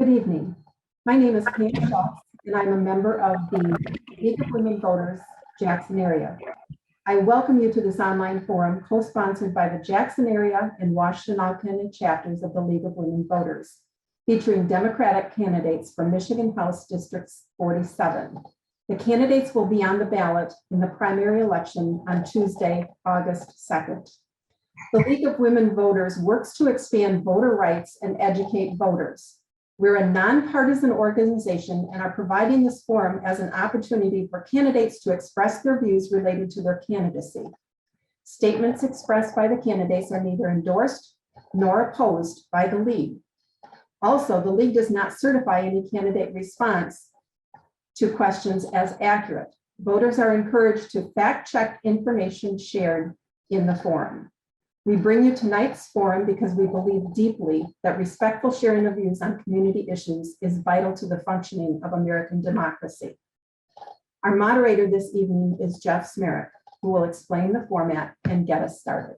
Good evening. My name is Pam Schultz, and I'm a member of the League of Women Voters, Jackson area. I welcome you to this online forum co-sponsored by the Jackson area and Washtenaw County chapters of the League of Women Voters, featuring Democratic candidates for Michigan House District 47. The candidates will be on the ballot in the primary election on Tuesday, August 2nd. The League of Women Voters works to expand voter rights and educate voters. We're a nonpartisan organization and are providing this forum as an opportunity for candidates to express their views related to their candidacy. Statements expressed by the candidates are neither endorsed nor opposed by the League. Also, the League does not certify any candidate response to questions as accurate. Voters are encouraged to fact-check information shared in the forum. We bring you tonight's forum because we believe deeply that respectful sharing of views on community issues is vital to the functioning of American democracy. Our moderator this evening is Jeff Smerick, who will explain the format and get us started.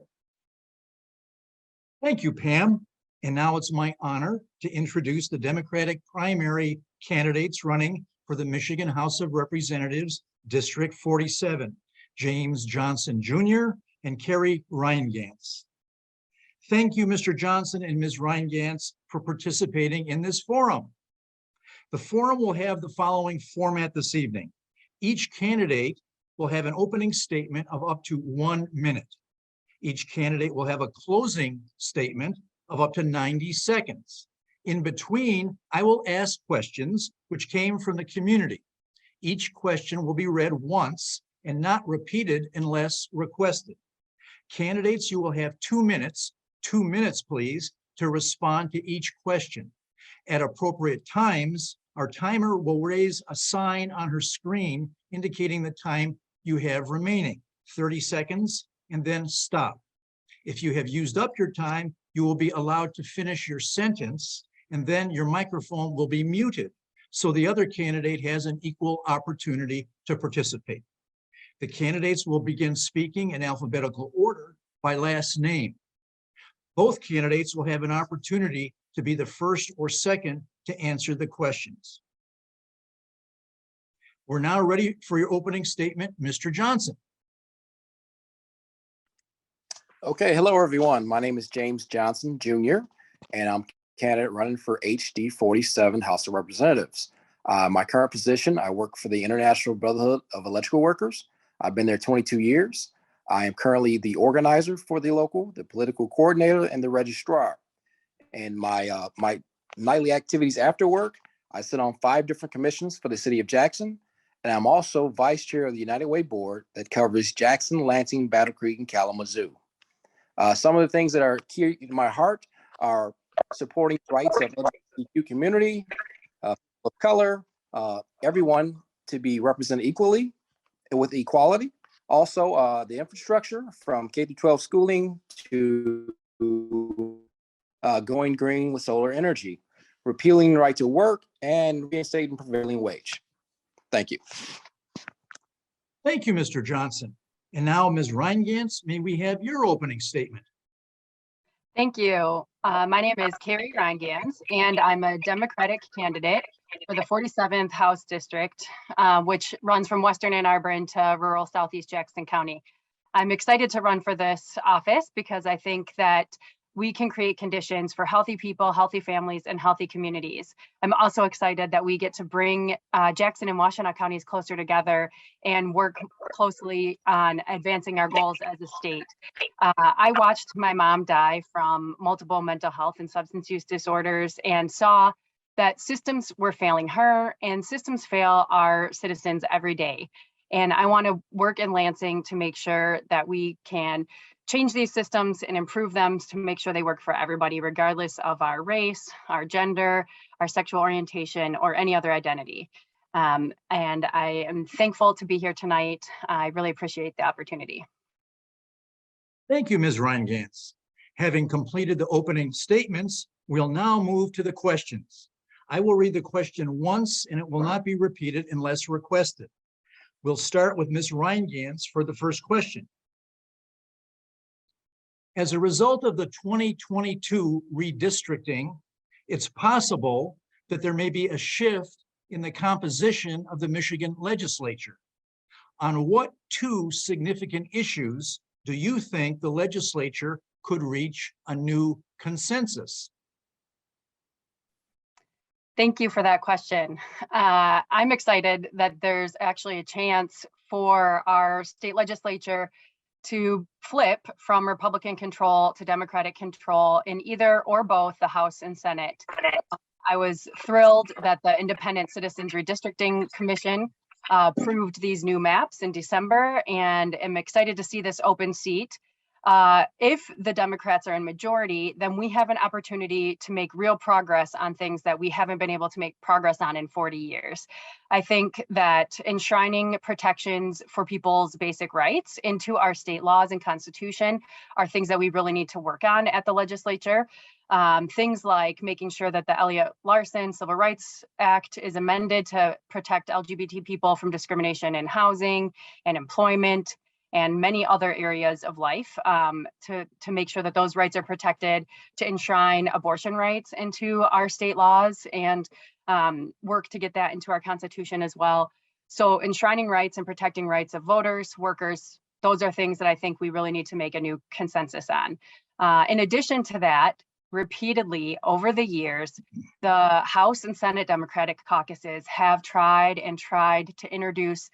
Thank you, Pam. And now it's my honor to introduce the Democratic primary candidates running for the Michigan House of Representatives, District 47, James Johnson Jr. and Carrie Rheingans. Thank you, Mr. Johnson and Ms. Rheingans, for participating in this forum. The forum will have the following format this evening. Each candidate will have an opening statement of up to 1 minute. Each candidate will have a closing statement of up to 90 seconds. In between, I will ask questions which came from the community. Each question will be read once and not repeated unless requested. Candidates, you will have 2 minutes, 2 minutes please, to respond to each question. At appropriate times, our timer will raise a sign on her screen indicating the time you have remaining, 30 seconds, and then stop. If you have used up your time, you will be allowed to finish your sentence, and then your microphone will be muted, so the other candidate has an equal opportunity to participate. The candidates will begin speaking in alphabetical order by last name. Both candidates will have an opportunity to be the first or second to answer the questions. We're now ready for your opening statement, Mr. Johnson. Okay, hello everyone. My name is James Johnson Jr. and I'm a candidate running for HD 47 House of Representatives. My current position, I work for the International Brotherhood of Electrical Workers. I've been there 22 years. I am currently the organizer for the local, the political coordinator, and the registrar. And my nightly activities after work, I sit on 5 different commissions for the city of Jackson. And I'm also vice chair of the United Way board that covers Jackson, Lansing, Battle Creek, and Kalamazoo. Some of the things that are key in my heart are supporting the rights of the LGBTQ community, of color, everyone to be represented equally with equality. Also, the infrastructure from K-12 schooling to going green with solar energy, repealing the right to work, and reinstating prevailing wage. Thank you. Thank you, Mr. Johnson. And now, Ms. Rheingans, may we have your opening statement? Thank you. My name is Carrie Rheingans, and I'm a Democratic candidate for the 47th House District, which runs from Western Ann Arbor into rural Southeast Jackson County. I'm excited to run for this office because I think that we can create conditions for healthy people, healthy families, and healthy communities. I'm also excited that we get to bring Jackson and Washtenaw counties closer together and work closely on advancing our goals as a state. I watched my mom die from multiple mental health and substance use disorders and saw that systems were failing her and systems fail our citizens every day. And I want to work in Lansing to make sure that we can change these systems and improve them to make sure they work for everybody, regardless of our race, our gender, our sexual orientation, or any other identity. And I am thankful to be here tonight. I really appreciate the opportunity. Thank you, Ms. Rheingans. Having completed the opening statements, we'll now move to the questions. I will read the question once and it will not be repeated unless requested. We'll start with Ms. Rheingans for the first question. As a result of the 2022 redistricting, it's possible that there may be a shift in the composition of the Michigan legislature. On what two significant issues do you think the legislature could reach a new consensus? Thank you for that question. I'm excited that there's actually a chance for our state legislature to flip from Republican control to Democratic control in either or both the House and Senate. I was thrilled that the Independent Citizens Redistricting Commission approved these new maps in December, and am excited to see this open seat. If the Democrats are in majority, then we have an opportunity to make real progress on things that we haven't been able to make progress on in 40 years. I think that enshrining protections for people's basic rights into our state laws and constitution are things that we really need to work on at the legislature. Things like making sure that the Elliott-Larsen Civil Rights Act is amended to protect LGBT people from discrimination in housing and employment, and many other areas of life, to make sure that those rights are protected, to enshrine abortion rights into our state laws, and work to get that into our Constitution as well. So enshrining rights and protecting rights of voters, workers, those are things that I think we really need to make a new consensus on. In addition to that, repeatedly over the years, the House and Senate Democratic caucuses have tried to introduce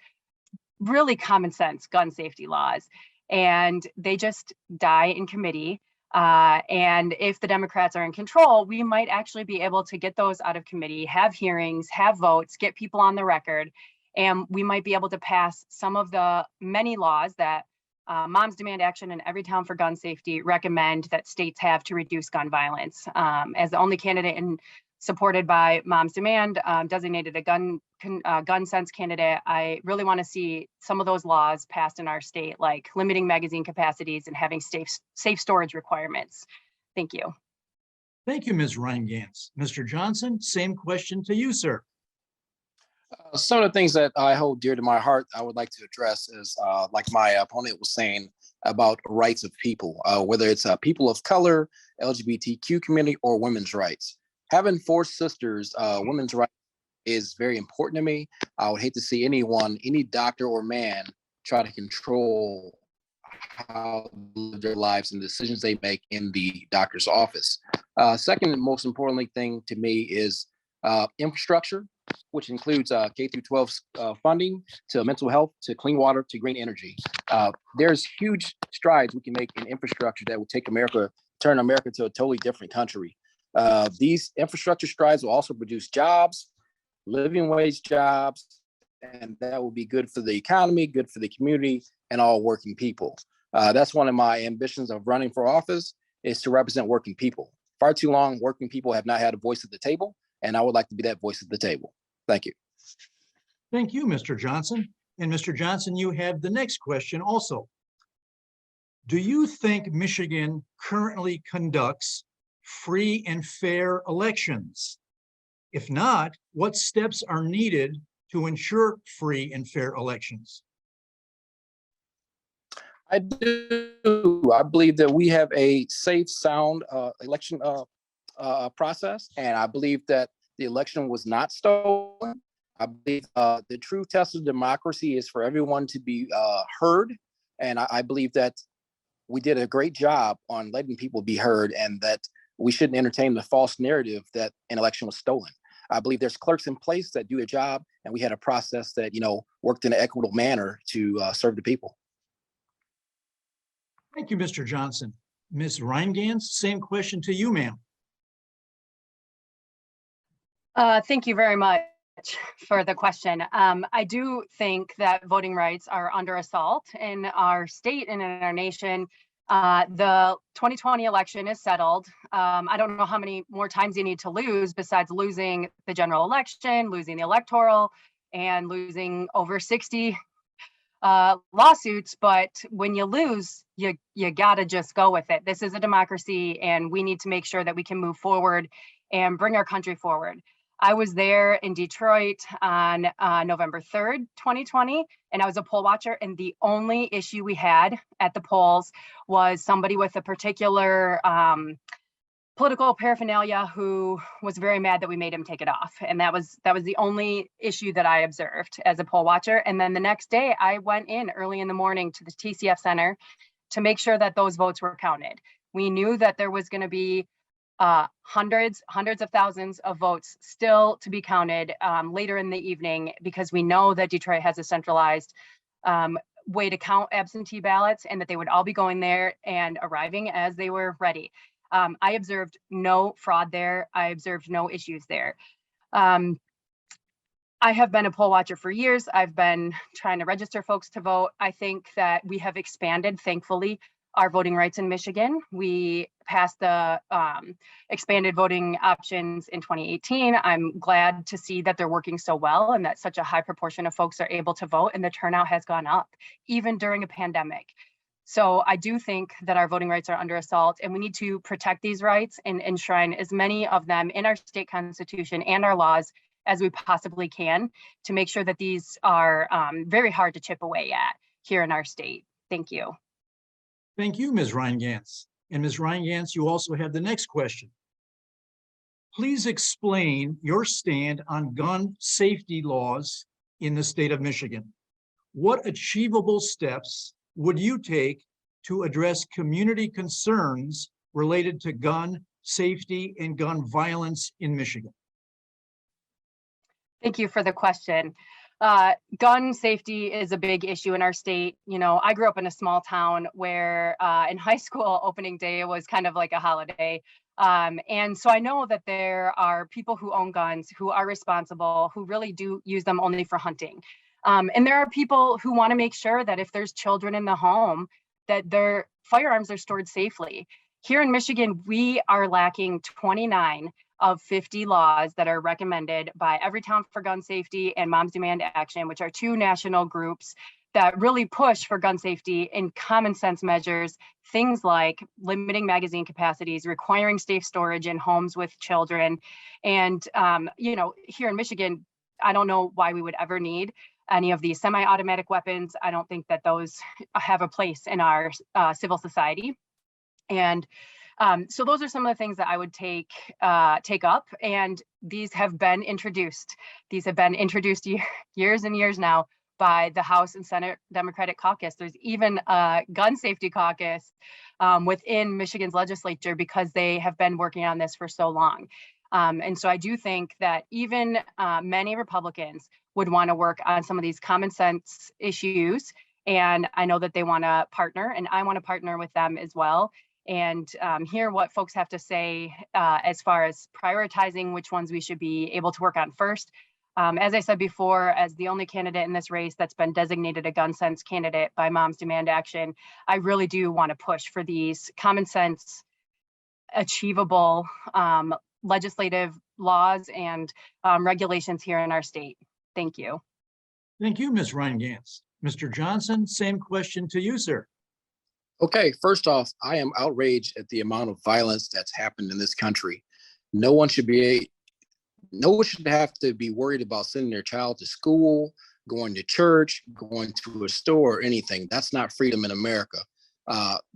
really common sense gun safety laws, and they just die in committee. And if the Democrats are in control, we might actually be able to get those out of committee, have hearings, have votes, get people on the record, and we might be able to pass some of the many laws that Moms Demand Action and Every Town for Gun Safety recommend that states have to reduce gun violence. As the only candidate supported by Moms Demand, designated a gun sense candidate, I really want to see some of those laws passed in our state, like limiting magazine capacities and having safe storage requirements. Thank you. Thank you, Ms. Rheingans. Mr. Johnson, same question to you, sir. Some of the things that I hold dear to my heart, I would like to address is, like my opponent was saying, about rights of people, whether it's people of color, LGBTQ community, or women's rights. Having four sisters, women's rights is very important to me. I would hate to see anyone, any doctor or man, try to control how they live their lives and the decisions they make in the doctor's office. Second, and most importantly thing to me is infrastructure, which includes K through 12 funding to mental health, to clean water, to green energy. There's huge strides we can make in infrastructure that will turn America to a totally different country. These infrastructure strides will also produce jobs, living wage jobs, and that will be good for the economy, good for the community, and all working people. That's one of my ambitions of running for office, is to represent working people. Far too long, working people have not had a voice at the table, and I would like to be that voice at the table. Thank you. Thank you, Mr. Johnson. And Mr. Johnson, you have the next question also. Do you think Michigan currently conducts free and fair elections? If not, what steps are needed to ensure free and fair elections? I do. I believe that we have a safe, sound election process, and I believe that the election was not stolen. I believe the true test of democracy is for everyone to be heard, and I believe that we did a great job on letting people be heard, and that we shouldn't entertain the false narrative that an election was stolen. I believe there's clerks in place that do their job, and we had a process that worked in an equitable manner to serve the people. Thank you, Mr. Johnson. Ms. Rheingans, same question to you, ma'am. Thank you very much for the question. I do think that voting rights are under assault in our state and in our nation. The 2020 election is settled. I don't know how many more times you need to lose besides losing the general election, losing the electoral, and losing over 60 lawsuits. But when you lose, you gotta just go with it. This is a democracy, and we need to make sure that we can move forward and bring our country forward. I was there in Detroit on November 3rd, 2020, and I was a poll watcher, and the only issue we had at the polls was somebody with a particular political paraphernalia who was very mad that we made him take it off. And that was the only issue that I observed as a poll watcher. And then the next day I went in early in the morning to the TCF Center to make sure that those votes were counted. We knew that there was going to be hundreds of thousands of votes still to be counted later in the evening, because we know that Detroit has a centralized way to count absentee ballots, and that they would all be going there and arriving as they were ready. I observed no fraud there. I observed no issues there. I have been a poll watcher for years. I've been trying to register folks to vote. I think that we have expanded, thankfully, our voting rights in Michigan. We passed the expanded voting options in 2018. I'm glad to see that they're working so well and that such a high proportion of folks are able to vote, and the turnout has gone up, even during a pandemic. So I do think that our voting rights are under assault, and we need to protect these rights and enshrine as many of them in our state constitution and our laws as we possibly can, to make sure that these are very hard to chip away at here in our state. Thank you. Thank you, Ms. Rheingans. And Ms. Rheingans, you also have the next question. Please explain your stand on gun safety laws in the state of Michigan. What achievable steps would you take to address community concerns related to gun safety and gun violence in Michigan? Thank you for the question. Gun safety is a big issue in our state. You know, I grew up in a small town where in high school, opening day was kind of like a holiday. And so I know that there are people who own guns, who are responsible, who really do use them only for hunting. And there are people who want to make sure that if there's children in the home, that their firearms are stored safely. Here in Michigan, we are lacking 29 of 50 laws that are recommended by Everytown for Gun Safety and Moms Demand Action, which are two national groups that really push for gun safety in common sense measures, things like limiting magazine capacities, requiring safe storage in homes with children. And, you know, here in Michigan, I don't know why we would ever need any of these semi-automatic weapons. I don't think that those have a place in our civil society. And so those are some of the things that I would take up, and these have been introduced. These have been introduced years and years now by the House and Senate Democratic caucus. There's even a gun safety caucus within Michigan's legislature because they have been working on this for so long. And so I do think that even many Republicans would want to work on some of these common sense issues. And I know that they want to partner, and I want to partner with them as well, and hear what folks have to say as far as prioritizing which ones we should be able to work on first. As I said before, as the only candidate in this race that's been designated a gun sense candidate by Moms Demand Action, I really do want to push for these common sense, achievable legislative laws and regulations here in our state. Thank you. Thank you, Ms. Rheingans. Mr. Johnson, same question to you, sir. Okay, first off, I am outraged at the amount of violence that's happened in this country. No one should have to be worried about sending their child to school, going to church, going to a store, or anything. That's not freedom in America.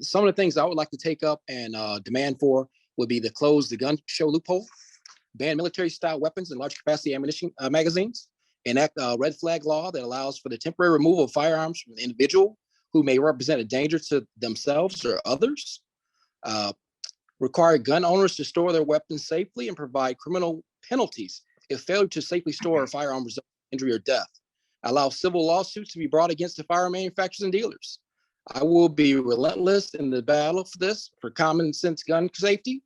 Some of the things I would like to take up and demand for would be to close the gun show loophole, ban military-style weapons and large-capacity ammunition magazines, enact a red flag law that allows for the temporary removal of firearms from the individual who may represent a danger to themselves or others, require gun owners to store their weapons safely and provide criminal penalties if failure to safely store a firearm results in injury or death, allow civil lawsuits to be brought against the firearm manufacturers and dealers. I will be relentless in the battle for this, for common sense gun safety,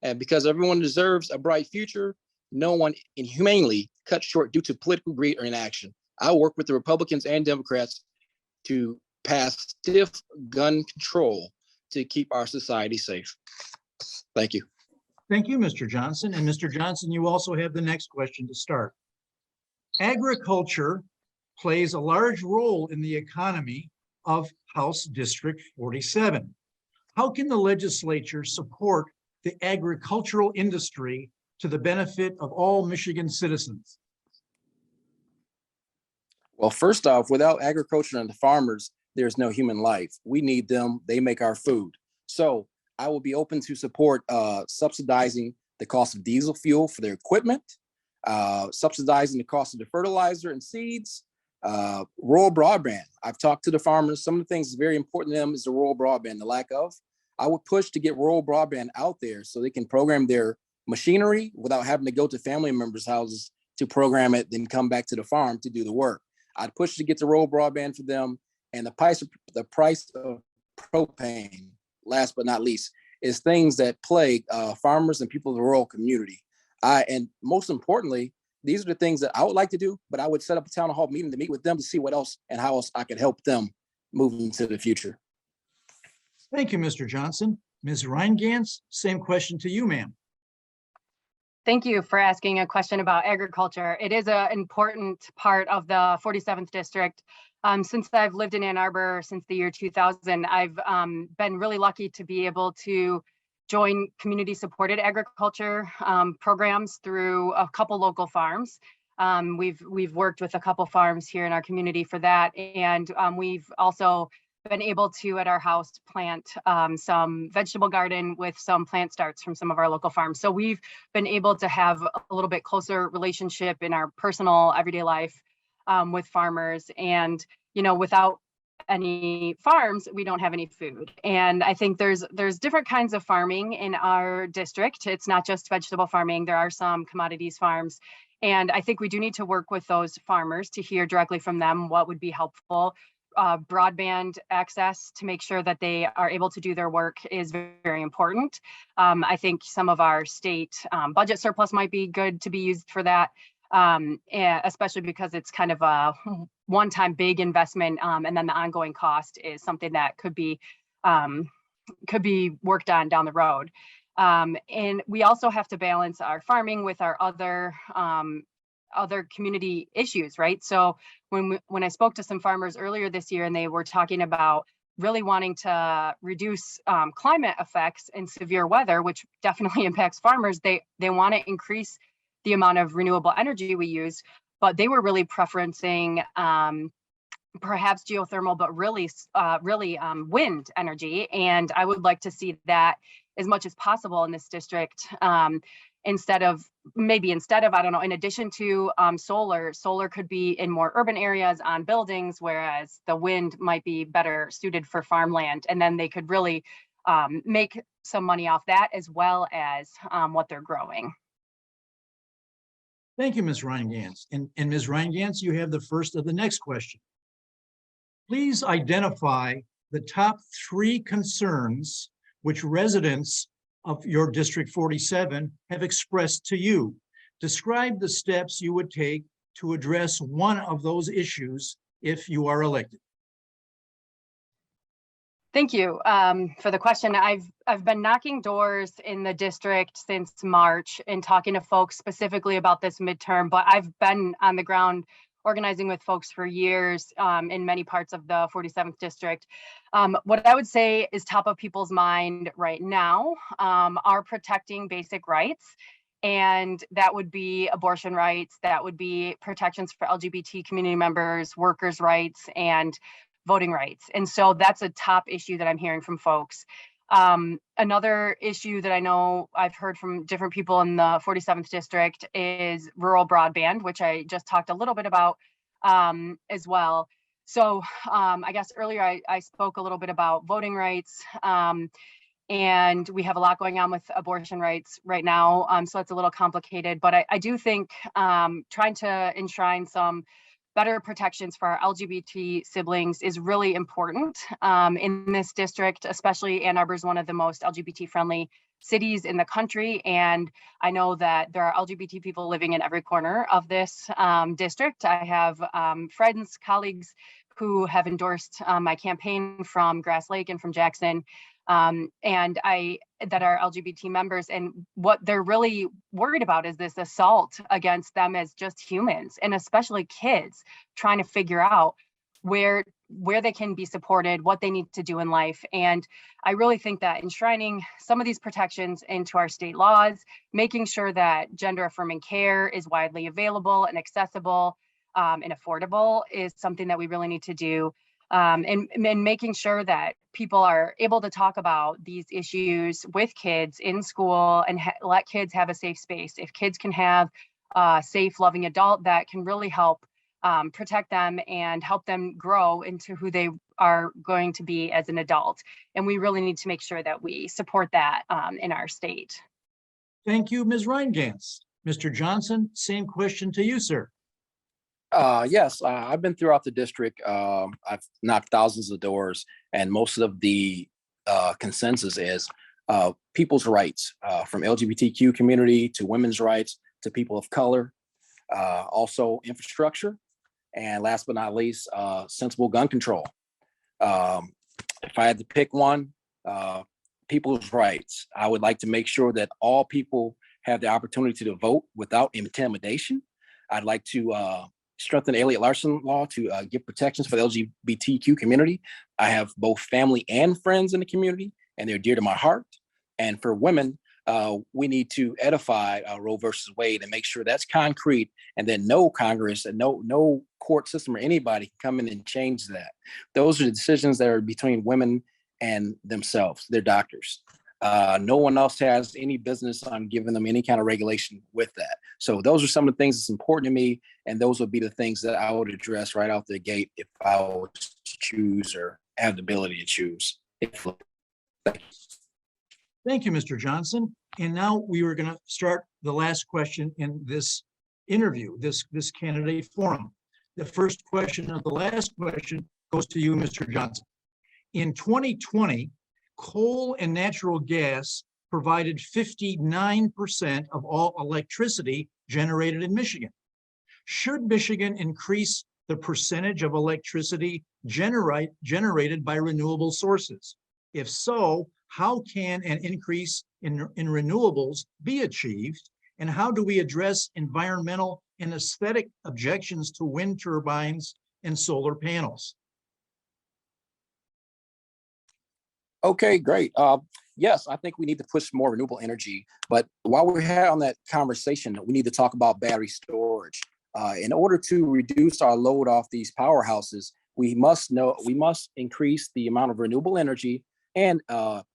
and because everyone deserves a bright future, no one inhumanely cut short due to political greed or inaction. I will work with the Republicans and Democrats to pass stiff gun control to keep our society safe. Thank you. Thank you, Mr. Johnson. And Mr. Johnson, you also have the next question to start. Agriculture plays a large role in the economy of House District 47. How can the legislature support the agricultural industry to the benefit of all Michigan citizens? Well, first off, without agriculture and the farmers, there's no human life. We need them. They make our food. So I will be open to support subsidizing the cost of diesel fuel for their equipment, subsidizing the cost of the fertilizer and seeds, rural broadband. I've talked to the farmers. Some of the things that's very important to them is the rural broadband, the lack of. I would push to get rural broadband out there so they can program their machinery without having to go to family members' houses to program it, then come back to the farm to do the work. I'd push to get the rural broadband for them. And the price of propane, last but not least, is things that plague farmers and people in the rural community. And most importantly, these are the things that I would like to do, but I would set up a town hall meeting to meet with them to see what else and how else I could help them move into the future. Thank you, Mr. Johnson. Ms. Rheingans, same question to you, ma'am. Thank you for asking a question about agriculture. It is an important part of the 47th district. Since I've lived in Ann Arbor since the year 2000, I've been really lucky to be able to join community supported agriculture programs through a couple local farms. We've worked with a couple farms here in our community for that. And we've also been able to, at our house, plant some vegetable garden with some plant starts from some of our local farms. So we've been able to have a little bit closer relationship in our personal everyday life with farmers. And, you know, without any farms, we don't have any food. And I think there's different kinds of farming in our district. It's not just vegetable farming. There are some commodities farms. And I think we do need to work with those farmers to hear directly from them what would be helpful. Broadband access to make sure that they are able to do their work is very important. I think some of our state budget surplus might be good to be used for that, especially because it's kind of a one-time big investment, and then the ongoing cost is something that could be worked on down the road. And we also have to balance our farming with our other community issues, right? So when I spoke to some farmers earlier this year and they were talking about really wanting to reduce climate effects and severe weather, which definitely impacts farmers, they want to increase the amount of renewable energy we use, but they were really preferencing perhaps geothermal, but really wind energy. And I would like to see that as much as possible in this district. Instead of, I don't know, in addition to solar could be in more urban areas on buildings, whereas the wind might be better suited for farmland. And then they could really make some money off that as well as what they're growing. Thank you, Ms. Rheingans. And Ms. Rheingans, you have the first of the next question. Please identify the top 3 concerns which residents of your District 47 have expressed to you. Describe the steps you would take to address one of those issues if you are elected. Thank you for the question. I've been knocking doors in the district since March and talking to folks specifically about this midterm, but I've been on the ground organizing with folks for years in many parts of the 47th district. What I would say is top of people's mind right now are protecting basic rights. And that would be abortion rights, that would be protections for LGBT community members, workers' rights, and voting rights. And so that's a top issue that I'm hearing from folks. Another issue that I know I've heard from different people in the 47th district is rural broadband, which I just talked a little bit about as well. So I guess earlier I spoke a little bit about voting rights, and we have a lot going on with abortion rights right now. So it's a little complicated, but I do think trying to enshrine some better protections for our LGBT siblings is really important in this district, especially Ann Arbor is one of the most LGBT friendly cities in the country. And I know that there are LGBT people living in every corner of this district. I have friends, colleagues who have endorsed my campaign from Grass Lake and from Jackson, that are LGBT members, and what they're really worried about is this assault against them as just humans, and especially kids trying to figure out where they can be supported, what they need to do in life. And I really think that enshrining some of these protections into our state laws, making sure that gender affirming care is widely available and accessible and affordable is something that we really need to do. And making sure that people are able to talk about these issues with kids in school and let kids have a safe space. If kids can have a safe, loving adult, that can really help protect them and help them grow into who they are going to be as an adult. And we really need to make sure that we support that in our state. Thank you, Ms. Rheingans. Mr. Johnson, same question to you, sir. Yes, I've been throughout the district. I've knocked thousands of doors, and most of the consensus is people's rights, from LGBTQ community to women's rights to people of color, also infrastructure, and last but not least, sensible gun control. If I had to pick one, people's rights, I would like to make sure that all people have the opportunity to vote without intimidation. I'd like to strengthen the Elliott Larson law to give protections for the LGBTQ community. I have both family and friends in the community, and they're dear to my heart. And for women, we need to edify Roe versus Wade and make sure that's concrete, and then no Congress and no court system or anybody can come in and change that. Those are the decisions that are between women and themselves, their doctors. No one else has any business on giving them any kind of regulation with that. So those are some of the things that's important to me, and those would be the things that I would address right out the gate if I was to choose or have the ability to choose. Thank you, Mr. Johnson. And now we are going to start the last question in this interview, this candidate forum. The first question of the last question goes to you, Mr. Johnson. In 2020, coal and natural gas provided 59% of all electricity generated in Michigan. Should Michigan increase the percentage of electricity generated by renewable sources? If so, how can an increase in renewables be achieved? And how do we address environmental and aesthetic objections to wind turbines and solar panels? Okay, great. Yes, I think we need to push more renewable energy. But while we're here on that conversation, we need to talk about battery storage. In order to reduce our load off these powerhouses, we must increase the amount of renewable energy and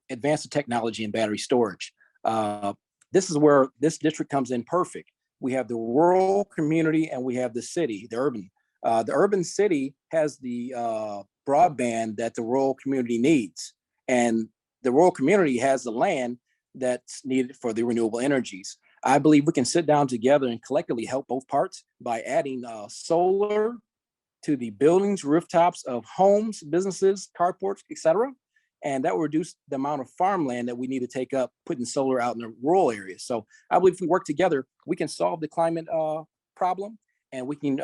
advance the technology in battery storage. This is where this district comes in perfect. We have the rural community and we have the city, the urban. The urban city has the broadband that the rural community needs. And the rural community has the land that's needed for the renewable energies. I believe we can sit down together and collectively help both parts by adding solar to the buildings, rooftops of homes, businesses, carports, etc. And that will reduce the amount of farmland that we need to take up putting solar out in the rural areas. So I believe if we work together, we can solve the climate problem, and we can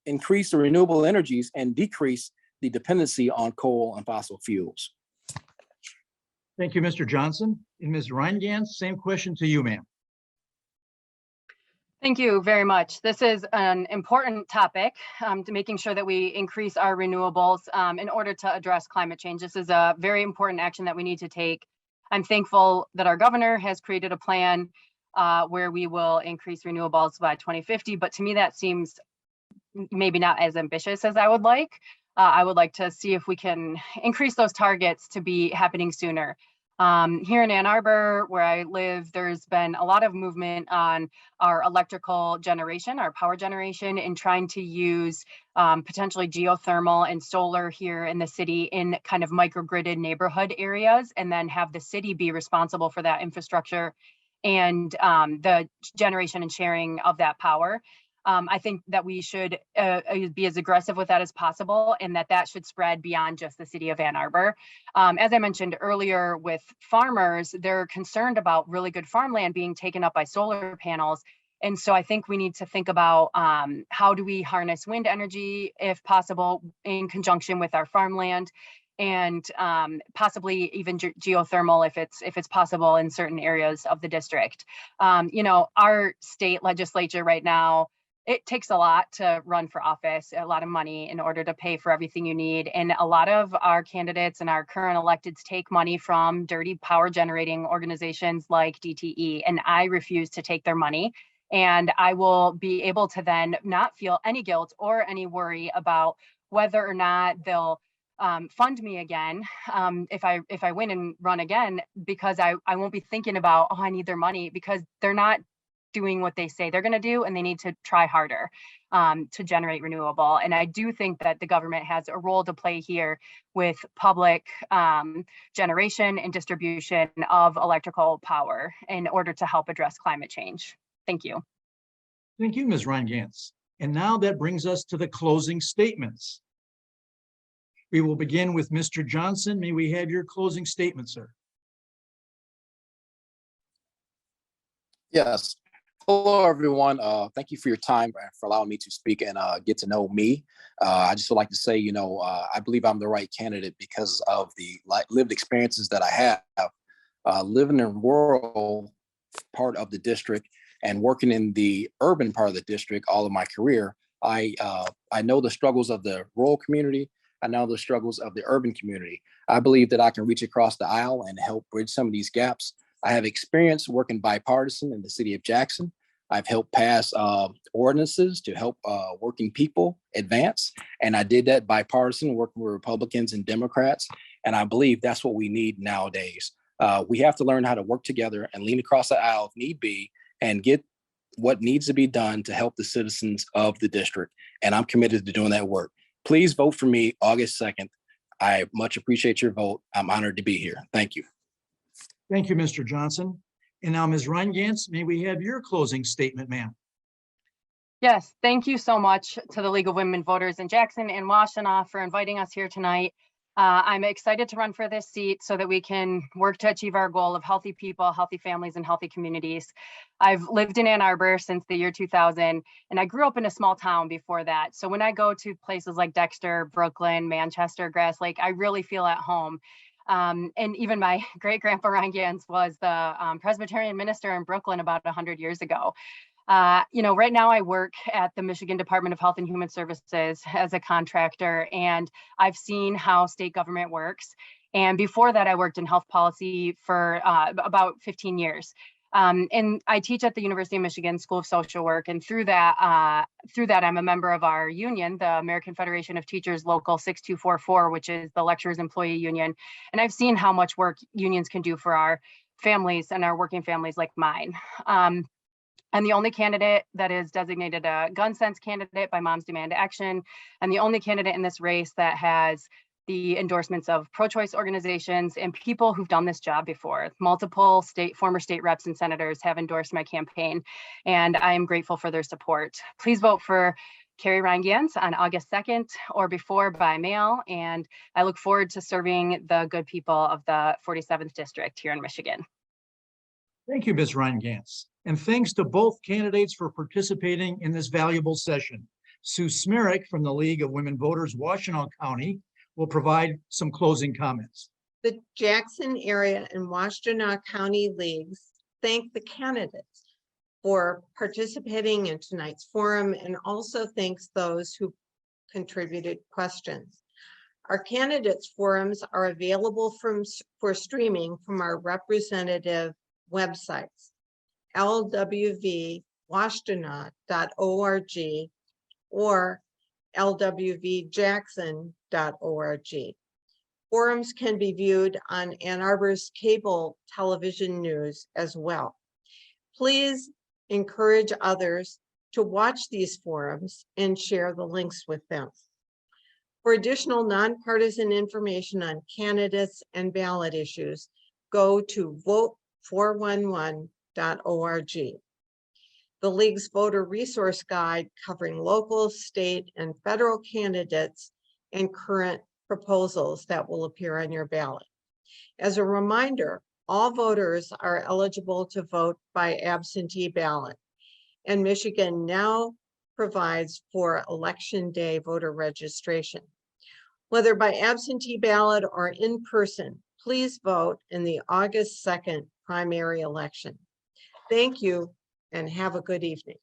increase the renewable energies and decrease the dependency on coal and fossil fuels. Thank you, Mr. Johnson. And Ms. Rheingans, same question to you, ma'am. Thank you very much. This is an important topic to making sure that we increase our renewables in order to address climate change. This is a very important action that we need to take. I'm thankful that our governor has created a plan where we will increase renewables by 2050, but to me that seems maybe not as ambitious as I would like. I would like to see if we can increase those targets to be happening sooner. Here in Ann Arbor, where I live, there's been a lot of movement on our electrical generation, our power generation, and trying to use potentially geothermal and solar here in the city in kind of microgridded neighborhood areas, and then have the city be responsible for that infrastructure and the generation and sharing of that power. I think that we should be as aggressive with that as possible, and that should spread beyond just the city of Ann Arbor. As I mentioned earlier with farmers, they're concerned about really good farmland being taken up by solar panels. And so I think we need to think about how do we harness wind energy, if possible, in conjunction with our farmland, and possibly even geothermal if it's possible in certain areas of the district. Our state legislature right now, it takes a lot to run for office, a lot of money in order to pay for everything you need. And a lot of our candidates and our current electeds take money from dirty power generating organizations like DTE, and I refuse to take their money. And I will be able to then not feel any guilt or any worry about whether or not they'll fund me again if I win and run again, because I won't be thinking about, oh, I need their money, because they're not doing what they say they're going to do, and they need to try harder to generate renewable. And I do think that the government has a role to play here with public generation and distribution of electrical power in order to help address climate change. Thank you. Thank you, Ms. Rheingans. And now that brings us to the closing statements. We will begin with Mr. Johnson. May we have your closing statement, sir? Yes. Hello, everyone. Thank you for your time and for allowing me to speak and get to know me. I just would like to say, I believe I'm the right candidate because of the lived experiences that I have. Living in rural part of the district and working in the urban part of the district all of my career, I know the struggles of the rural community. I know the struggles of the urban community. I believe that I can reach across the aisle and help bridge some of these gaps. I have experience working bipartisan in the city of Jackson. I've helped pass ordinances to help working people advance. And I did that bipartisan, working with Republicans and Democrats. And I believe that's what we need nowadays. We have to learn how to work together and lean across the aisle if need be and get what needs to be done to help the citizens of the district. And I'm committed to doing that work. Please vote for me August 2nd. I much appreciate your vote. I'm honored to be here. Thank you. Thank you, Mr. Johnson. And now, Ms. Rheingans, may we have your closing statement, ma'am? Yes, thank you so much to the League of Women Voters in Jackson and Washtenaw for inviting us here tonight. I'm excited to run for this seat so that we can work to achieve our goal of healthy people, healthy families, and healthy communities. I've lived in Ann Arbor since the year 2000, and I grew up in a small town before that. So when I go to places like Dexter, Brooklyn, Manchester, Grass Lake, I really feel at home. And even my great-grandpa Rheingans was the Presbyterian minister in Brooklyn about 100 years ago. Right now I work at the Michigan Department of Health and Human Services as a contractor, and I've seen how state government works. And before that, I worked in health policy for about 15 years. And I teach at the University of Michigan School of Social Work. And through that, I'm a member of our union, the American Federation of Teachers Local 6244, which is the lecturers employee union. And I've seen how much work unions can do for our families and our working families like mine. I'm the only candidate that is designated a gun sense candidate by Moms Demand Action. I'm the only candidate in this race that has the endorsements of pro-choice organizations and people who've done this job before. Multiple former state reps and senators have endorsed my campaign, and I am grateful for their support. Please vote for Carrie Rheingans on August 2nd or before by mail, and I look forward to serving the good people of the 47th District here in Michigan. Thank you, Ms. Rheingans. And thanks to both candidates for participating in this valuable session. Sue Smerick from the League of Women Voters, Washtenaw County, will provide some closing comments. The Jackson area and Washtenaw County Leagues thank the candidates for participating in tonight's forum and also thanks those who contributed questions. Our candidates forums are available for streaming from our representative websites, lwvwashtenaw.org or lwvjackson.org. Forums can be viewed on Ann Arbor's cable television news as well. Please encourage others to watch these forums and share the links with them. For additional nonpartisan information on candidates and ballot issues, go to vote411.org. The League's voter resource guide covering local, state, and federal candidates and current proposals that will appear on your ballot. As a reminder, all voters are eligible to vote by absentee ballot, and Michigan now provides for election day voter registration. Whether by absentee ballot or in person, please vote in the August 2nd primary election. Thank you and have a good evening.